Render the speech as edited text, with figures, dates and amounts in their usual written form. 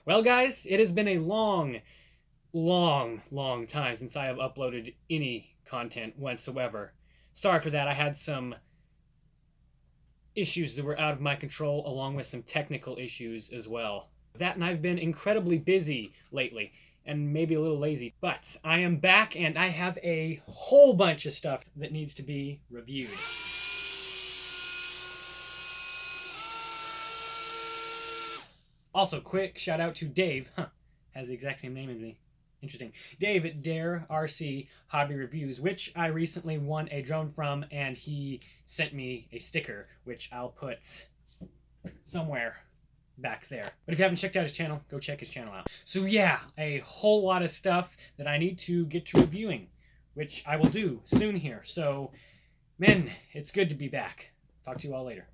Well, guys, it has been a long time since I have uploaded any content whatsoever. Sorry for that. I had some issues that were out of my control, along with some technical issues as well. That, and I've been incredibly busy lately, and maybe a little lazy. But I am back, and I have a whole bunch of stuff that needs to be reviewed. Also, quick shout out to Dave. Has the exact same name as me. Interesting. Dave at Dare RC Hobby Reviews, which I recently won a drone from, and he sent me a sticker, which I'll put somewhere back there. But if you haven't checked out his channel, go check his channel out. So yeah, a whole lot of stuff that I need to get to reviewing, which I will do soon here. So, man, it's good to be back. Talk to you all later.